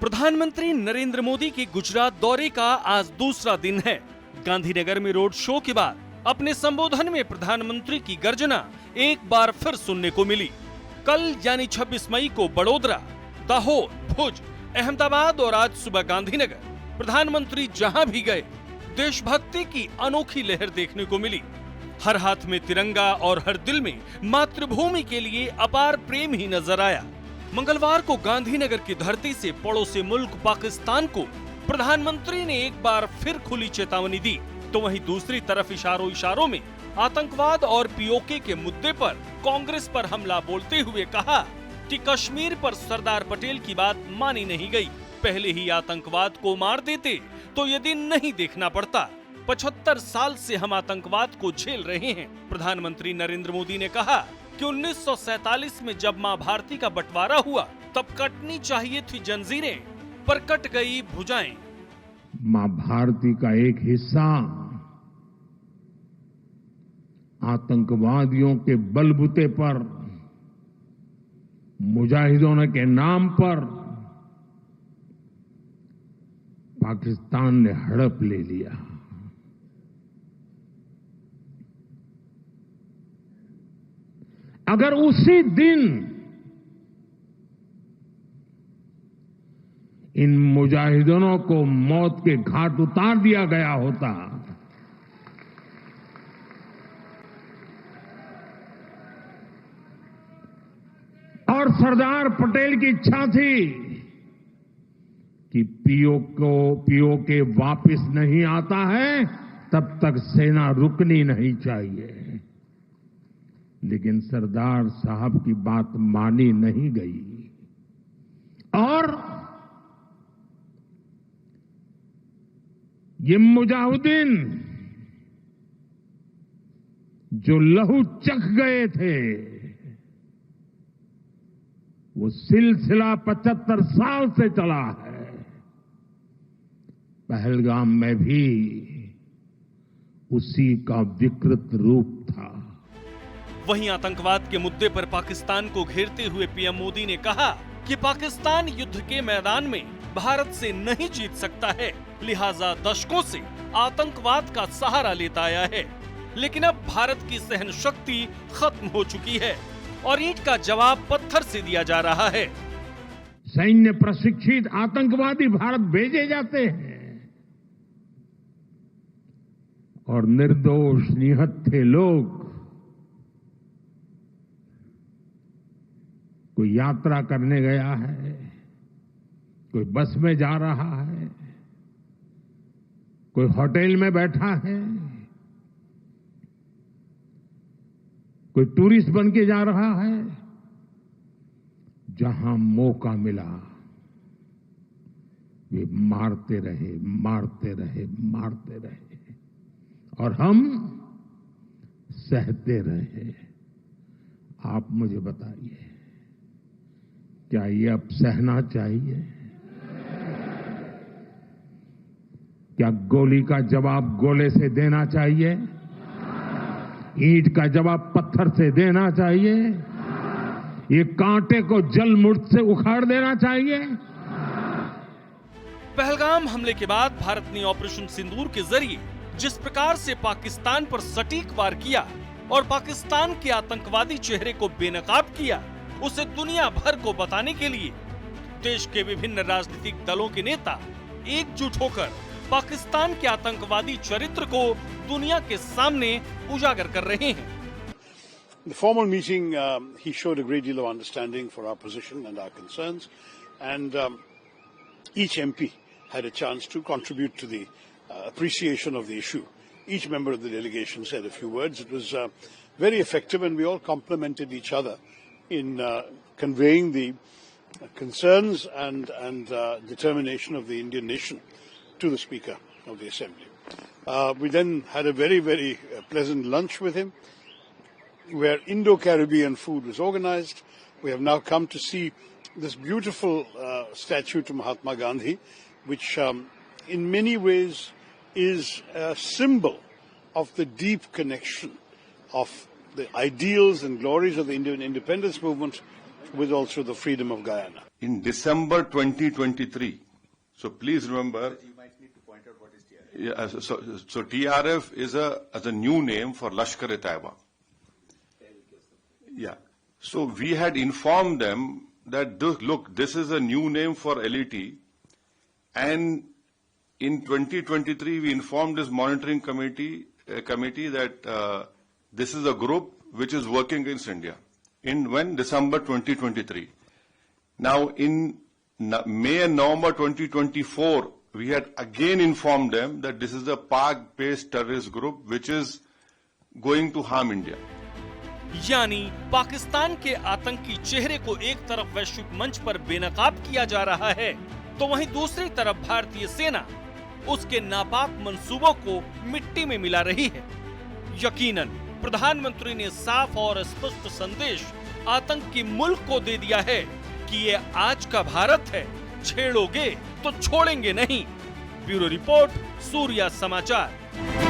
प्रधानमंत्री नरेंद्र मोदी के गुजरात दौरे का आज दूसरा दिन है। गांधीनगर में रोड शो के बाद अपने संबोधन में प्रधानमंत्री की गर्जना एक बार फिर सुनने को मिली। कल यानी 26 मई को बड़ोदरा, दाहोद, भुज, अहमदाबाद और आज सुबह गांधीनगर प्रधानमंत्री जहां भी गए देशभक्ति की अनोखी लहर देखने को मिली। हर हाथ में तिरंगा और हर दिल में मातृभूमि के लिए अपार प्रेम ही नजर आया। मंगलवार को गांधीनगर की धरती से पड़ोसी मुल्क पाकिस्तान को प्रधानमंत्री ने एक बार फिर खुली चेतावनी दी, तो वहीं दूसरी तरफ इशारों में आतंकवाद और पीओके के मुद्दे पर कांग्रेस पर हमला बोलते हुए कहा कि कश्मीर पर सरदार पटेल की बात मानी नहीं गई। पहले ही आतंकवाद को मार देते तो ये दिन नहीं देखना पड़ता। 75 साल से हम आतंकवाद को झेल रहे हैं। प्रधानमंत्री नरेंद्र मोदी ने कहा कि 1947 में जब मां भारती का बंटवारा हुआ तब कटनी चाहिए थी जंजीरें, पर कट गई भुजाएं। मां भारती का एक हिस्सा आतंकवादियों के बलबूते पर, मुजाहिदों के नाम पर पाकिस्तान ने हड़प ले लिया। अगर उसी दिन इन मुजाहिदों को मौत के घाट उतार दिया गया होता और सरदार पटेल की इच्छा थी कि पीओके वापस नहीं आता है तब तक सेना रुकनी नहीं चाहिए, लेकिन सरदार साहब की बात मानी नहीं गई और ये मुजाहिदीन जो लहू चख गए थे वो सिलसिला 75 साल से चला है। पहलगाम में भी उसी का विकृत रूप था। वहीं आतंकवाद के मुद्दे पर पाकिस्तान को घेरते हुए पीएम मोदी ने कहा कि पाकिस्तान युद्ध के मैदान में भारत से नहीं जीत सकता है, लिहाजा दशकों से आतंकवाद का सहारा लेता आया है। लेकिन अब भारत की सहन शक्ति खत्म हो चुकी है और ईंट का जवाब पत्थर से दिया जा रहा है। सैन्य प्रशिक्षित आतंकवादी भारत भेजे जाते हैं और निर्दोष निहत्थे लोग, कोई यात्रा करने गया है, कोई बस में जा रहा है, कोई होटल में बैठा है, कोई टूरिस्ट बन के जा रहा है, जहां मौका मिला वे मारते रहे, मारते रहे, मारते रहे और हम सहते रहे। आप मुझे बताइए, क्या ये अब सहना चाहिए? क्या गोली का जवाब गोले से देना चाहिए? ईंट का जवाब पत्थर से देना चाहिए? ये कांटे को जल मुर्द से उखाड़ देना चाहिए? पहलगाम हमले के बाद भारत ने ऑपरेशन सिंदूर के जरिए जिस प्रकार से पाकिस्तान पर सटीक वार किया और पाकिस्तान के आतंकवादी चेहरे को बेनकाब किया, उसे दुनिया भर को बताने के लिए देश के विभिन्न राजनीतिक दलों के नेता एकजुट होकर पाकिस्तान के आतंकवादी चरित्र को दुनिया के सामने उजागर कर रहे हैं। The formal meeting, he showed a great deal of understanding for our position and our concerns, and each MP had a chance to contribute to the appreciation of the issue. Each member of the delegation said a few words. It was very effective, and we all complimented each other in conveying the concerns and determination of the Indian nation to the Speaker of the Assembly. We then had a very, very pleasant lunch with him, where Indo-Caribbean food was organized. We have now come to see this beautiful statue to Mahatma Gandhi, which in many ways is a symbol of the deep connection of the ideals and glories of the Indian independence movement with also the freedom of Guyana. In December 2023, so please remember. You might need to point out what is TRF. Yeah, so TRF is a new name for Lashkar-e-Taiba. Yeah. So we had informed them that look, this is a new name for LET, and in 2023 we informed this monitoring committee that this is a group which is working against India. In when? December 2023. Now in May and November 2024, we had again informed them that this is a Pak-based terrorist group which is going to harm India. यानी पाकिस्तान के आतंकी चेहरे को एक तरफ वैश्विक मंच पर बेनकाब किया जा रहा है, तो वहीं दूसरी तरफ भारतीय सेना उसके नापाक मंसूबों को मिट्टी में मिला रही है। यकीनन प्रधानमंत्री ने साफ और स्पष्ट संदेश आतंकी मुल्क को दे दिया है कि ये आज का भारत है, छेड़ोगे तो छोड़ेंगे नहीं। ब्यूरो रिपोर्ट, सूर्या समाचार।